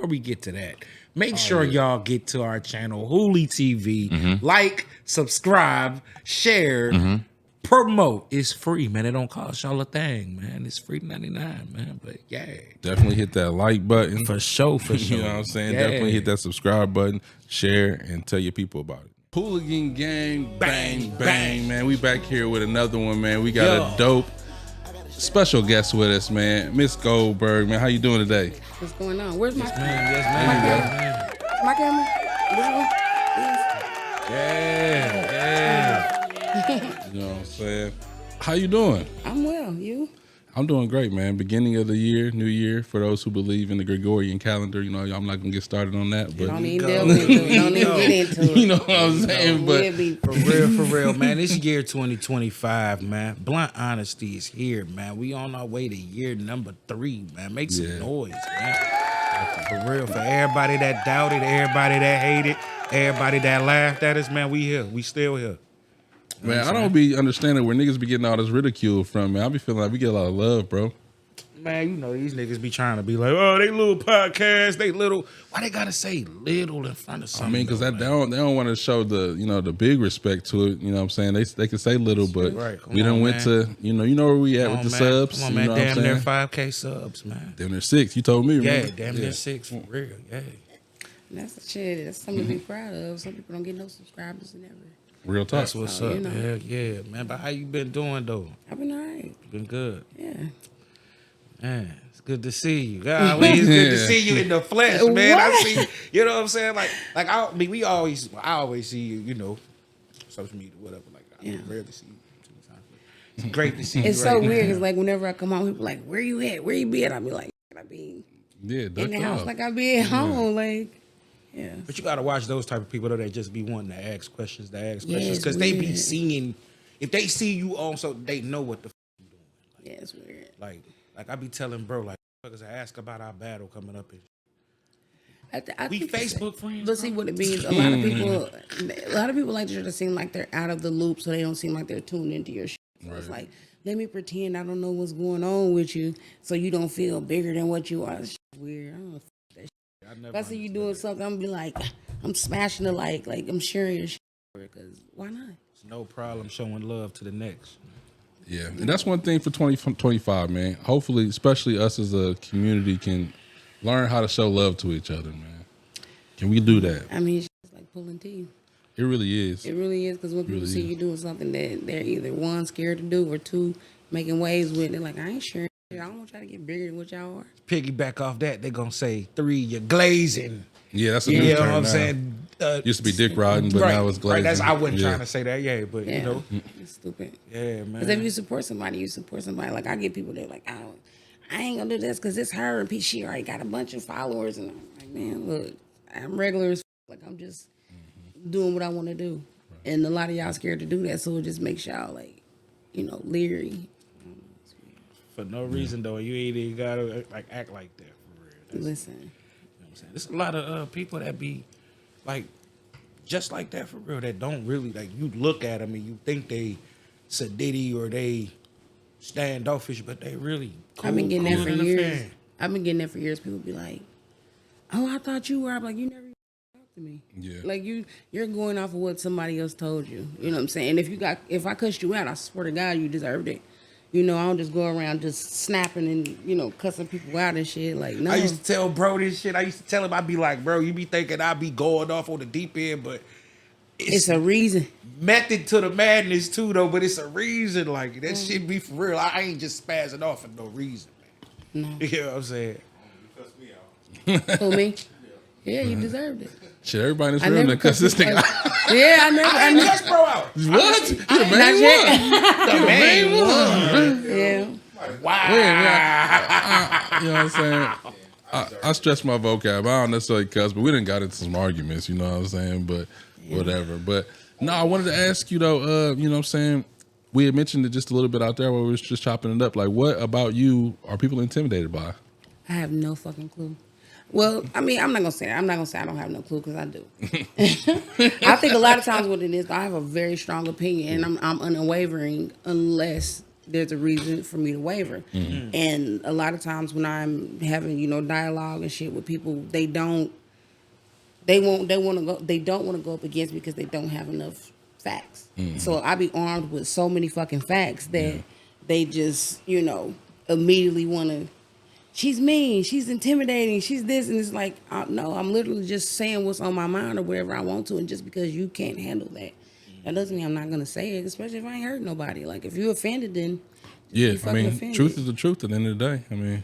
before we get to that, make sure y'all get to our channel, Hooli TV. Like, subscribe, share, promote. It's free, man. It don't cost y'all a thing, man. It's free 99, man. But yeah, definitely hit that like button for sure, for sure. You know what I'm saying? Yeah. Definitely hit that subscribe button, share, and tell your people about it. Hooligan Gang, bang, bang, man. We back here with another one, man. We got a dope special guest with us, man. Miss Goldbird, man. How you doing today? What's going on? Where's my camera? Yes, man. My camera? Yeah. You know what I'm saying? How you doing? I'm well. You? I'm doing great, man. Beginning of the year, new year, for those who believe in the Gregorian calendar. You know, I'm not going to get started on that. But Don't even delve into it. Don't even get into it. You know what I'm saying? But for real, man. This year 2025, man. Blunt honesty is here, man. We on our way to year number 3, man. Make some noise, man. For real, for everybody that doubted, everybody that hated, everybody that laughed at us, man, we here. We still here. Man, I don't be understanding where niggas be getting all this ridicule from, man. I be feeling like we get a lot of love, bro. Man, you know, these niggas be trying to be like, oh, they little podcast, they little. Why they gotta say little in front of something? I mean, because they don't want to show the, you know, the big respect to it. You know what I'm saying? They can say little, but we done went to, you know where we at with the subs. Come on, man. Damn near 5K subs, man. Damn near 6. You told me, yeah, remember? Damn near 6 for real. Yeah. That's the shit. That's something to be proud of. Some people don't get no subscribers and never. Real talk. That's what's up. You know. Yeah, man. But how you been doing though? I've been all right. Been good. Yeah. Man, it's good to see you. God, it's good to see you in the flesh, man. I see. You know what I'm saying? Like I always see you. You know, social media, whatever. Like I rarely see you. It's great to see you. It's so weird. It's like whenever I come home, people like, "Where you at? Where you be at?" I be like, "I be in the house, like I be at home, like." Yeah. But you gotta watch those type of people though that just be wanting to ask questions, because they be seeing. If they see you on, so they know what the you doing. Like, yeah, it's weird. Like I be telling bro, like, I ask about our battle coming up. I We Facebook friends. But see what it means. A lot of people like to seem like they're out of the loop, so they don't seem like they're tuned into your shit. So it's like, let me pretend I don't know what's going on with you, so you don't feel bigger than what you are. It's weird. I don't know. If I see you doing something, I'm gonna be like, I'm smashing the like I'm sharing your shit, because why not? It's no problem showing love to the next. Yeah, and that's one thing for 2025, man. Hopefully, especially us as a community, can learn how to show love to each other, man. Can we do that? I mean, it's like pulling teeth. It really is. It really is, because when people see you doing something that they're either one, scared to do, or two, making waves with, they're like, I ain't sure. I don't want y'all to get bigger than what y'all are. Piggyback off that, they're gonna say 3, you're glazing. Yeah, that's a new term. You know what I'm saying? Used to be dick riding, but now it's glazing. Right, I wasn't trying to say that, but you know. It's stupid. Yeah, man. Because if you support somebody, you support somebody. Like, I get people that are like, I ain't gonna do this because it's her and she already got a bunch of followers. And I'm like, man, look, I'm regular as like, I'm just doing what I want to do. Right. And a lot of y'all scared to do that, so it just makes y'all like, leery. For no reason though, you ain't even gotta like act like that for real. Listen, you know what I'm saying? There's a lot of people that be like just like that for real, that don't really like. You look at them and you think they sedity or they standoffish, but they really cool. I've been getting that for years. I've been getting that for years. People be like, "Oh, I thought you were." I'm like, "You never talked to me." Yeah. Like you're going off of what somebody else told you. You know what I'm saying? And if I cussed you out, I swear to God, you deserved it. I don't just go around just snapping and, cussing people out and shit. Like, no. I used to tell bro this shit. I used to tell him, I'd be like, bro, you be thinking I be going off on the deep end, but it's a reason. Method to the madness too, though, but it's a reason. Like, that shit be for real. I ain't just spazzing off for no reason, man. No. You know what I'm saying? You cussed me out. Who, me? Yeah, you deserved it. Shit, everybody in this room that cuss this thing out. Yeah, I never cuss bro out. What? Not yet. The main one. Yeah. Wow. You know what I'm saying? I stretch my vocab. I don't necessarily cuss, but we done got into some arguments, you know what I'm saying? But whatever. But no, I wanted to ask you though, you know what I'm saying? We had mentioned it just a little bit out there where we was just chopping it up. Like, what about you are people intimidated by? I have no fucking clue. Well, I mean, I'm not gonna say that. I'm not gonna say I don't have no clue, because I do. I think a lot of times what it is, I have a very strong opinion, and I'm unwavering unless there's a reason for me to waver. And a lot of times when I'm having, dialogue and shit with people, they don't want to go up against me because they don't have enough facts. So I be armed with so many fucking facts that they just, immediately want to, she's mean, she's intimidating, she's this, and it's like, no, I'm literally just saying what's on my mind or whatever I want to, and just because you can't handle that, that doesn't mean I'm not gonna say it, especially if I ain't hurt nobody. Like, if you offended, then offended. Truth is the truth at the end of the day. I mean,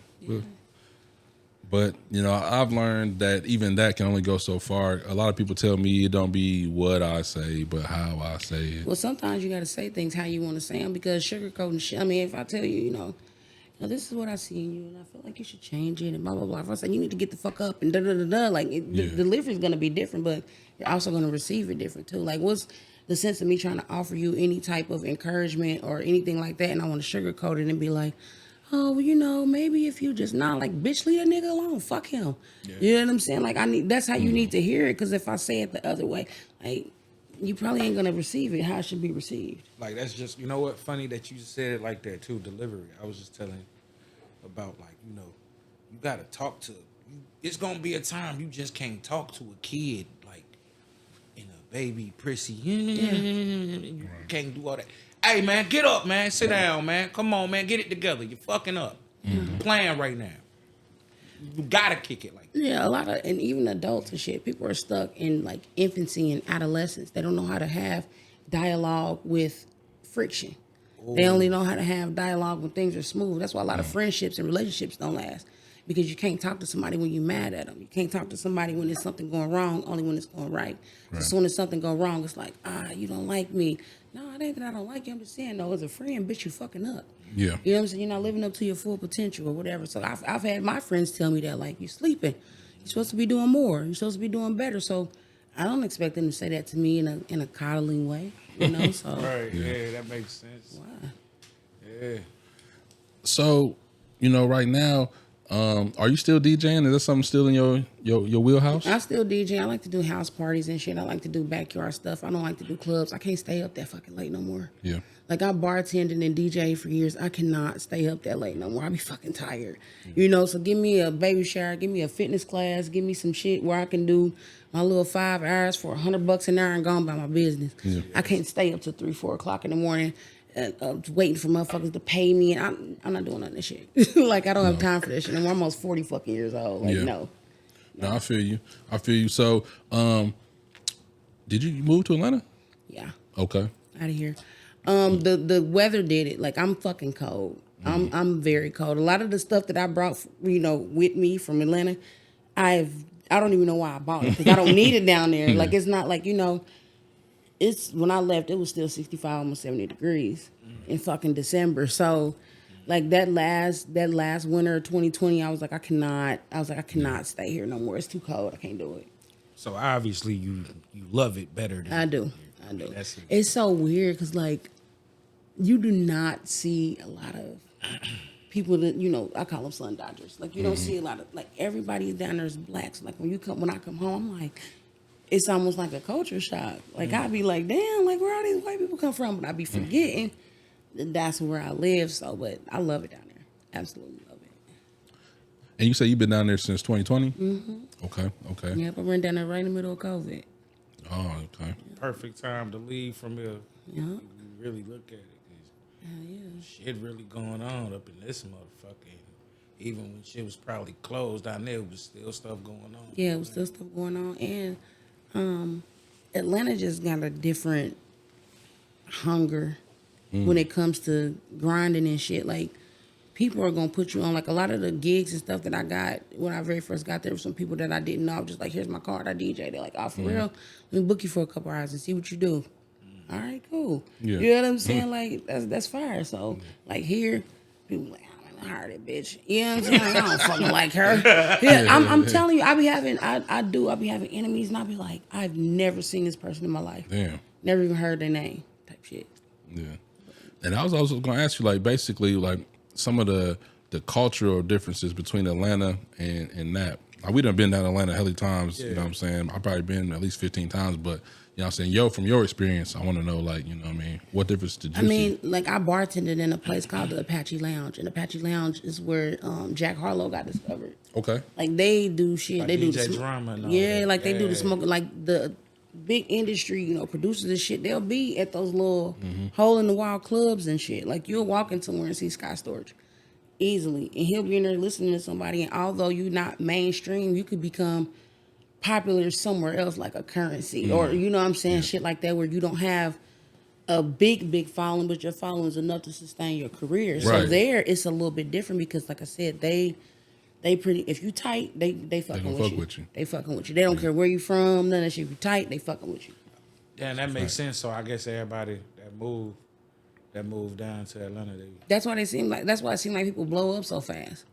but I've learned that even that can only go so far. A lot of people tell me it don't be what I say, but how I say it. Well, sometimes you got to say things how you want to say them, because sugarcoating shit. I mean, if I tell you, this is what I see in you, and I feel like you should change it, and blah blah blah. If I say you need to get the fuck up, and da da da da, like the delivery is gonna be different, but you're also gonna receive it different too. Like, what's the sense of me trying to offer you any type of encouragement or anything like that, and I want to sugarcoat it and be like, oh, well, maybe if you just not like, bitch, leave that nigga alone, fuck him. Yeah. You know what I'm saying? Like, that's how you need to hear it, because if I say it the other way, like, you probably ain't gonna receive it how it should be received. Like, that's just, you know what? Funny that you said it like that too. Delivery. I was just telling about, like, you gotta talk to. It's gonna be a time you just can't talk to a kid like in a baby prissy. You can't do all that. Hey man, get up, man. Sit down, man. Come on, man. Get it together. You're fucking up. You're playing right now. You gotta kick it like that. Yeah, a lot of, and even adults and shit, people are stuck in like infancy and adolescence. They don't know how to have dialogue with friction. Ooh. They only know how to have dialogue when things are smooth. That's why a lot of friendships and relationships don't last, because you can't talk to somebody when you're mad at them. You can't talk to somebody when there's something going wrong, only when it's going right. So as soon as something goes wrong, it's like, you don't like me. No, it ain't that I don't like you. I'm just saying, no, as a friend, bitch, you fucking up. Yeah. You know what I'm saying? You're not living up to your full potential or whatever. So I've had my friends tell me that, like, you sleeping. You're supposed to be doing more. You're supposed to be doing better. So I don't expect them to say that to me in a coddling way, So right, yeah, that makes sense. Why? Yeah. So, right now, are you still DJing? Is that something still in your wheelhouse? I still DJ. I like to do house parties and shit. I like to do backyard stuff. I don't like to do clubs. I can't stay up that fucking late no more. Yeah. Like, I bartended and DJ for years. I cannot stay up that late no more. I be fucking tired. So give me a baby shower, give me a fitness class, give me some shit where I can do my little 5 hours for $100 an hour and go on by my business. Yeah. I can't stay up till 3, 4 o'clock in the morning. Waiting for motherfuckers to pay me, and I'm not doing none of that shit. Like, I don't have time for that shit. I'm almost 40 fucking years old. Like, no. I feel you. So, did you move to Atlanta? Yeah. Okay. Out of here. The weather did it. Like, I'm fucking cold. I'm very cold. A lot of the stuff that I brought, with me from Atlanta, I don't even know why I bought it, because I don't need it down there. Like, it's not like, it's, when I left, it was still 65, almost 70 degrees in fucking December. So, like, that last winter of 2020, I was like, I cannot stay here no more. It's too cold. I can't do it. So obviously you love it better than I do. It's so weird, because, like, you do not see a lot of people that, I call them sun dodgers. Like, you don't see a lot of, like, everybody down there is black. So, like, when I come home, I'm like, it's almost like a culture shock. Like, I'd be like, damn, like, where all these white people come from? But I'd be forgetting that that's where I live. So, but I love it down there. Absolutely love it. And you say you've been down there since 2020? Mm-hmm. Okay. Yep, I went down there right in the middle of COVID. Oh, okay. Perfect time to leave from here. Yeah. You really look at it. Shit really going on up in this motherfucker. Even when shit was probably closed down there, it was still stuff going on. Yeah, it was still stuff going on. And Atlanta just got a different hunger when it comes to grinding and shit. Like, people are gonna put you on. Like, a lot of the gigs and stuff that I got when I very first got there, with some people that I didn't know. I was just like, here's my card, I DJ. They're like, oh, for real? Let me book you for a couple hours and see what you do. All right, cool. Yeah. You know what I'm saying? Like, that's fire. So, like, here, people like, I hire that bitch. You know what I'm saying? Like, I don't fucking like her. Yeah, I'm telling you, I be having enemies, and I be like, I've never seen this person in my life. Damn. Never even heard their name, type shit. Yeah. And I was also gonna ask you, like, basically, like, some of the cultural differences between Atlanta and Nap. Like, we done been down Atlanta a hell of times, you know what I'm saying? I've probably been at least 15 times, but, you know what I'm saying? Yo, from your experience, I want to know, like, you know what I mean? What difference did you see? Like, I bartended in a place called the Apache Lounge, and Apache Lounge is where Jack Harlow got discovered. Okay. Like, they do shit. Like they do DJ the drama and all yeah, that. like they do the smoke. Like the big industry, you know, producers and shit. They'll be at those little hole in the wall clubs and shit. Like, you'll walk in somewhere and see Scott Storch easily, and he'll be in there listening to somebody. And although you're not mainstream, you could become popular somewhere else, like a Currency, or you know what I'm saying, shit like that, where you don't have a big following, but your following is enough to sustain your career. So Right. there, it's a little bit different because, like I said, they pretty. If you tight, they fucking gonna with fuck you. with you. They fucking with you. They don't care where you from. None of that shit. If you tight, they fucking with you. Yeah, and that makes sense. So I guess everybody that moved down to Atlanta, That's why they seem like. That's why it seems like people blow up so fast.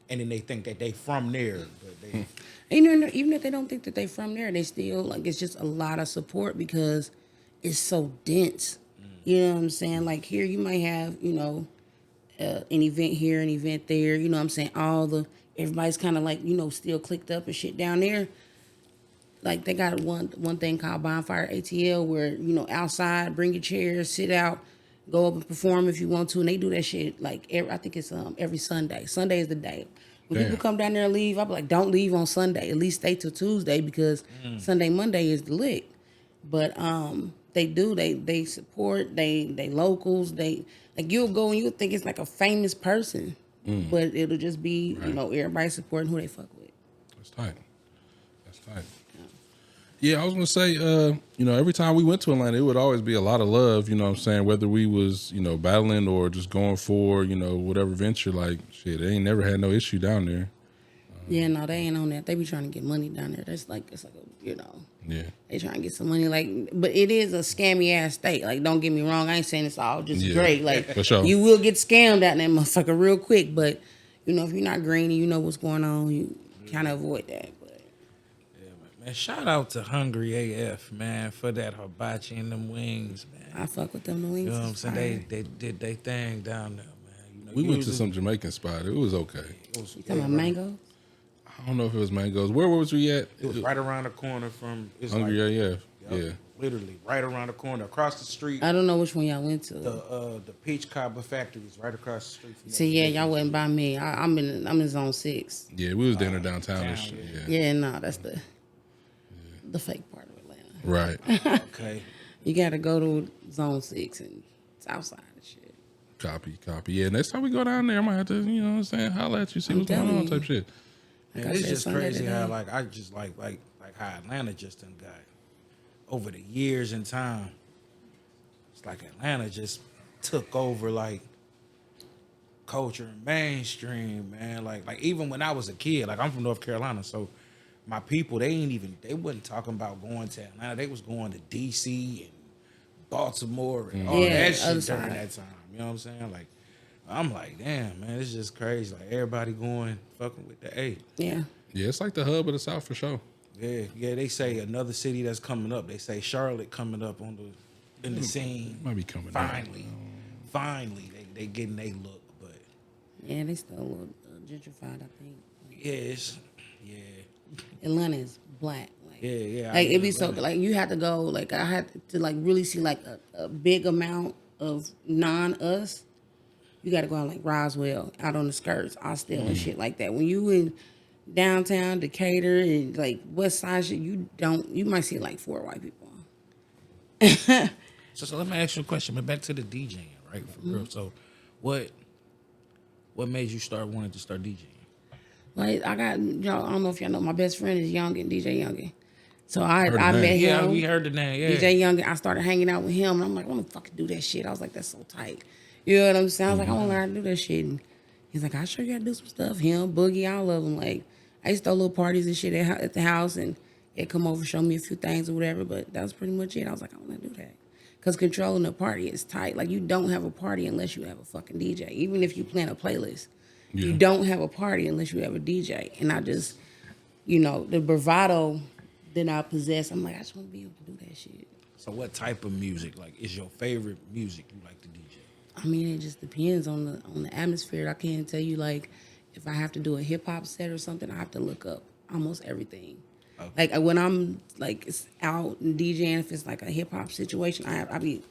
and then they think that they from there, but they Even if they don't think that they from there, they still like, it's just a lot of support because it's so dense. You know what I'm saying? Like, here you might have, you know, an event here, an event there. You know what I'm saying? Everybody's kind of like, you know, still clicked up and shit down there. Like, they got one thing called Bonfire ATL where, you know, outside, bring your chairs, sit out, go up and perform if you want to. And they do that shit like I think it's every Sunday. Sunday is the day. When people come down there and leave, I'll be like, don't leave on Sunday. At least stay till Tuesday because Sunday, Monday is the lick. But they do. They support. They locals. They like, you'll go and you'll think it's like a famous person, but it'll just be you know, everybody supporting who they fuck with. That's tight. That's tight. Yeah, I was gonna say, you know, every time we went to Atlanta, it would always be a lot of love. You know what I'm saying? Whether we was, you know, battling or just going for, you know, whatever venture. Like, shit, they ain't never had no issue down there. Yeah, no, they ain't on that. They be trying to get money down there. That's like, it's like a, you know. Yeah. They trying to get some money, like, but it is a scammy ass state. Like, don't get me wrong, I ain't saying it's all just great. Like, for sure. You will get scammed out in that motherfucker real quick. But you know, if you're not green and you know what's going on, you kind of avoid that. But man, shout out to Hungry AF, man, for that hibachi and them wings, man. I fuck with them the wings. You know what I'm is saying? fire. They did their thing down there, man. You know, We went to usually- some Jamaican spot. It was okay. You talking about mango? I don't know if it was mangoes. Where was we at? It was right around the corner from Hungry AF. Yep, Yeah. literally right around the corner, across the street. I don't know which one y'all went to. The peach cobbler factory is right across the street from See, yeah, y'all wasn't by me. I'm in zone 6. Yeah, we was down downtown and shit. Yeah. Yeah, no, that's the fake part of Atlanta. Right. Okay. You gotta go to zone 6 and Southside and shit. Copy. Yeah, next time we go down there, I might have to, you know what I'm saying, holler at you, see what's going telling on you. type shit. Man, I it's said just Sunday crazy how today. like I just like how Atlanta just done got over the years and time. It's like Atlanta just took over like culture and mainstream, man. Like even when I was a kid, like I'm from North Carolina, so my people they wasn't talking about going to Atlanta. They was going to DC and Baltimore and all Yeah, that other shit during side. that time. You know what I'm saying? Like I'm like, damn, man, it's just crazy. Like everybody going fucking with the A. Yeah. Yeah, it's like the hub of the South for sure. Yeah. They say another city that's coming up. They say Charlotte coming up in the scene. Might be coming Finally, they getting they look. But Yeah, they still a little gentrified, I think. yeah. Atlanta is black. Like, Yeah. Like it'd be so like you had to go. Like I had to like really see like a big amount of non-us. You got to go out like Roswell, out on the skirts, Austell and shit like that. When you in downtown Decatur and like West Side shit, you might see like 4 white people. So let me ask you a question. But back to the DJing, right? For real. So what made you wanting to start DJing? Like I got y'all. I don't know if y'all know my best friend is Youngin, DJ Youngin. So I the met name. Yeah, him. we heard the name. Yeah. DJ Youngin. I started hanging out with him, and I'm like, I want to fucking do that shit. I was like, that's so tight. You know what I'm saying? I was like, I want to learn how to do that shit. And he's like, I'll show you how to do some stuff. Him, Boogie, all of them. Like, I used to throw little parties and shit at the house, and they'd come over, show me a few things or whatever. But that was pretty much it. I was like, I want to do that. Because controlling a party is tight. Like, you don't have a party unless you have a fucking DJ. Even if you plan a playlist. Yeah. You don't have a party unless you have a DJ. And I just, you know, the bravado that I possess, I'm like, I just want to be able to do that shit. So what type of music like is your favorite music you like to DJ? I mean, it just depends on the atmosphere. I can't tell you, like, if I have to do a hip hop set or something, I have to look up almost everything. Okay. Like when I'm like out and DJing, if it's like a hip hop situation, I be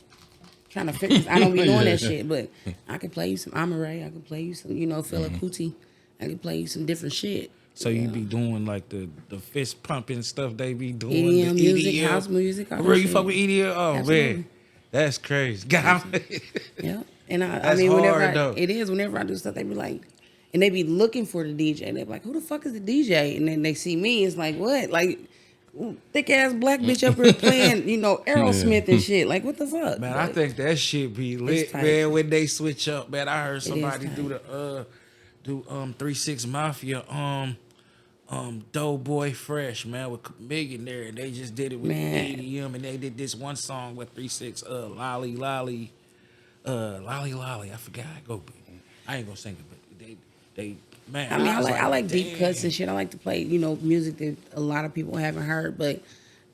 trying to figure. I don't be doing that shit, but I can play you some Amaray. I can play you some, Fela Kuti. I can play you some different shit. So you be doing like the fist pumping stuff they be doing, EDM the music, EDM. house music. All Bro, that you shit. fuck with EDM? Oh Absolutely. man, that's crazy. Yeah, and I That's mean, hard, though. whenever I do stuff, they be like, and they be looking for the DJ, and they be like, who the fuck is the DJ? And then they see me, it's like, what? Like, thick ass black bitch up here playing, Aerosmith and shit. Like, what the fuck? Man, But I think that shit be lit, tight. man. When they switch up, man, I heard somebody tight. do the 3-6 Mafia Doughboy Fresh, man, with Millionaire. They just did it with Man. EDM, and they did this one song with 3-6 Lolly Lolly. I forgot. I ain't gonna sing it, but they man. I mean, I was like deep damn. cuts and shit. I like to play, music that a lot of people haven't heard. But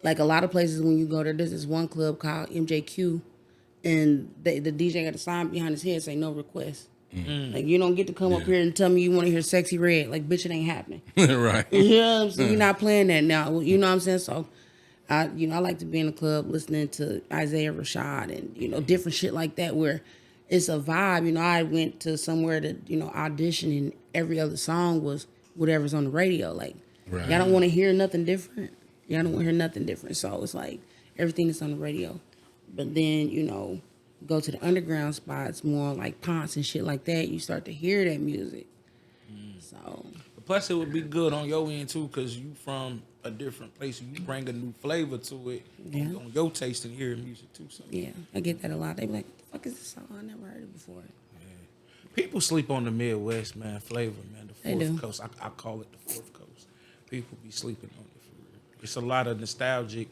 like a lot of places when you go there, there's this one club called MJQ, and the DJ got a sign behind his head say no request. Like you don't get to come up here and tell me you want to hear Sexy Red. Like, bitch, it ain't happening. Right. You know what I'm saying? You're not playing that now. You know what I'm saying? So, I like to be in the club listening to Isaiah Rashad and, different shit like that where it's a vibe. I went to somewhere to, audition and every other song was whatever's on the radio. Like, Right. y'all don't want to hear nothing different. Y'all don't want to hear nothing different. So, it's like everything is on the radio. But then, go to the underground spots, more like Ponce and shit like that. You start to hear that music. So... Plus, it would be good on your end too, cause you from a different place. You bring a new flavor to it on your taste and hearing music too. So Yeah, I get that a lot. They be like, what the fuck is this song? I never heard it before. people sleep on the Midwest, man. Flavor, man. The They fourth do. coast. I call it the fourth coast. People be sleeping on it for real. It's a lot of nostalgic.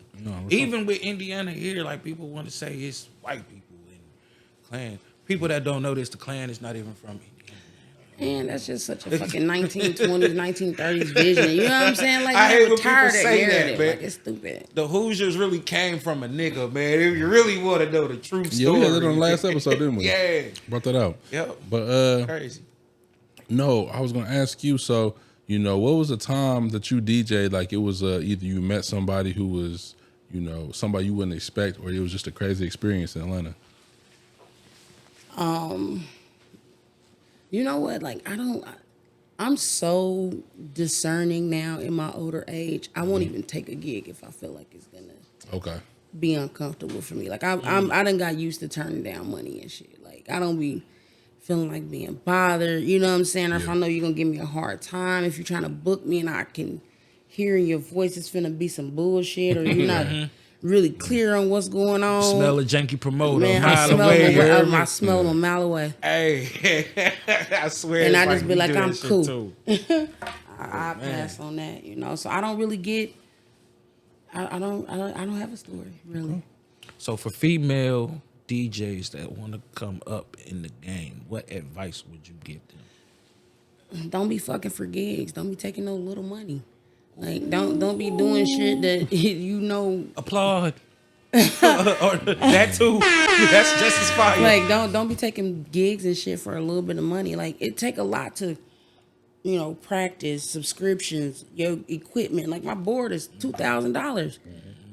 Even with Indiana here, like people want to say it's white people and Klan. People that don't know this, the Klan is not even from Indiana. Man, that's just such a fucking 1920s, 1930s vision. You know what I'm saying? Like, I hate never when people tired of say that, narrative. man. Like, it's stupid. The Hoosiers really came from a nigga, man. If you really want to know the true story. Yeah, we had that on the last episode, didn't we? Yeah. Brought that out. Yep. But Crazy. no, I was gonna ask you. So what was the time that you DJ'd? Like it was either you met somebody who was somebody you wouldn't expect, or it was just a crazy experience in Atlanta. You know what? Like, I'm so discerning now in my older age. I won't even take a gig if I feel like it's gonna Okay. be uncomfortable for me. Like, I done got used to turning down money and shit. Like, I don't be feeling like being bothered. You know what I'm saying? Or if I know you're gonna give me a hard time, if you're trying to book me and I can hear in your voice it's finna be some bullshit, or you're not really clear on what's going on. Smell a janky promoter Man, a mile I smell away. you heard them. me? I smell them a mile away. Hey, I swear. And it's I just be we like, do that I'm shit cool. too. I pass on that, So I don't really get. I don't have a story really. So for female DJs that want to come up in the game, what advice would you give them? Don't be fucking for gigs. Don't be taking no little money. Like don't be doing shit that Applaud. Or that too. That's just as fire. Like don't be taking gigs and shit for a little bit of money. Like it take a lot to, practice, subscriptions, your equipment. Like my board is $2,000.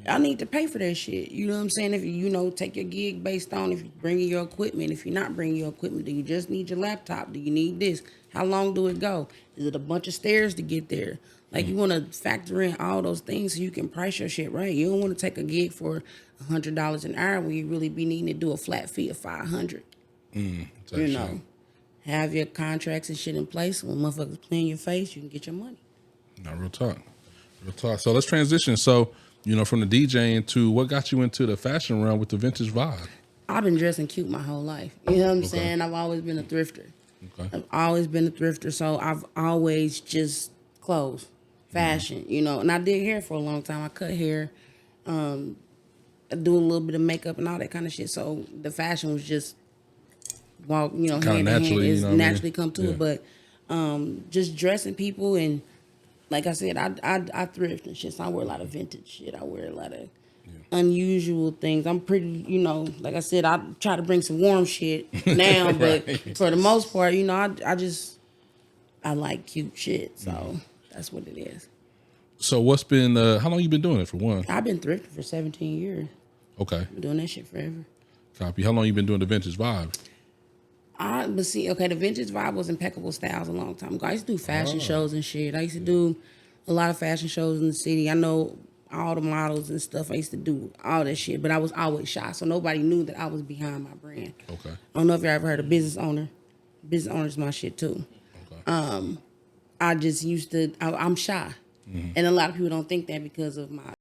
I need to pay for that shit. You know what I'm saying? If you take your gig based on if you're bringing your equipment. If you're not bringing your equipment, do you just need your laptop? Do you need this? How long do it go? Is it a bunch of stairs to get there? Like you want to factor in all those things so you can price your shit right. You don't want to take a gig for $100 an hour when you really be needing to do a flat fee of $500. Have your contracts and shit in place. When motherfuckers play in your face, you can get your money. No, real talk. So let's transition. So, from the DJing to what got you into the fashion realm with the vintage vibe? I've been dressing cute my whole life. You know what I'm saying? I've always been a thrifter. Okay. I've always been a thrifter. So I've always just clothes, fashion, And I did hair for a long time. I cut hair, I do a little bit of makeup and all that kind of shit. So the fashion was just hand in hand. It's naturally come to it. But just dressing people and like I said, I thrift and shit. So I wear a lot of vintage shit. I wear a lot of unusual things. I'm pretty, like I said, I try to bring some warm shit now, but for the most part, I like cute shit. So that's what it is. So what's been? How long you been doing it for one? I've been thrifting for 17 years. Okay. Been doing that shit forever. Copy. How long you been doing the vintage vibe? But see, okay, the vintage vibe was Impeccable Styles a long time ago. I used to do fashion shows and shit. I used to do a lot of fashion shows in the city. I know all the models and stuff. I used to do all that shit, but I was always shy, so nobody knew that I was behind my brand. Okay. I don't know if you ever heard of business owner. Business owner's my shit too. Okay. I just used to. I'm shy, and a lot of people don't think that because of my